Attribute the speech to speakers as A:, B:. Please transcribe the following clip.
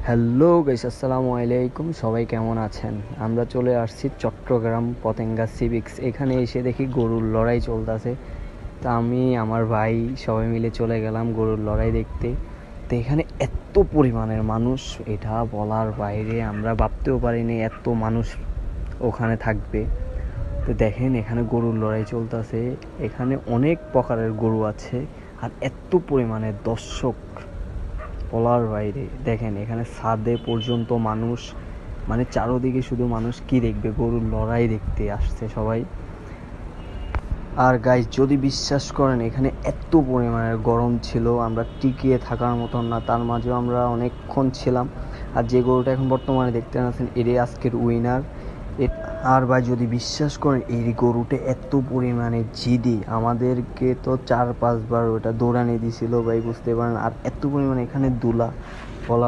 A: Hello guys, আসসালামু আলাইকুম। সবাই কেমন আছেন? আমরা চলে আসছি চট্টগ্রাম পতেঙ্গা সিভিক্স। এখানে এসে দেখি গরুর লড়াই চলতেছে। তা আমি আমার ভাই সবাই মিলে চলে গেলাম গরুর লড়াই দেখতে। তো এখানে এত পরিমাণের মানুষ, এটা বলার বাইরে। আমরা ভাবতেও পারিনি এত মানুষ ওখানে থাকবে। তো দেখেন এখানে গরুর লড়াই চলতেছে। এখানে অনেক প্রকারের গরু আছে আর এত পরিমাণে দর্শক বলার বাইরে। দেখেন এখানে ছাদে পর্যন্ত মানুষ, মানে চারোদিকে শুধু মানুষ। কি দেখবে? গরুর লড়াই দেখতে আসছে সবাই। আর গাইস, যদি বিশ্বাস করেন এখানে এত পরিমাণের গরম ছিল, আমরা টিকিয়ে থাকার মতন না। তার মাঝেও আমরা অনেকক্ষণ ছিলাম। আর যে গরুটা এখন বর্তমানে দেখতে পাচ্ছেন, এটাই আজকের উইনার। আর ভাই, যদি বিশ্বাস করেন এই গরুটা এত পরিমাণে জিদি, আমাদেরকে তো 4-5 বার ওটা দৌড়ানি দিছিল ভাই, বুঝতে পারেন। আর এত পরিমাণে এখানে দুলা বলার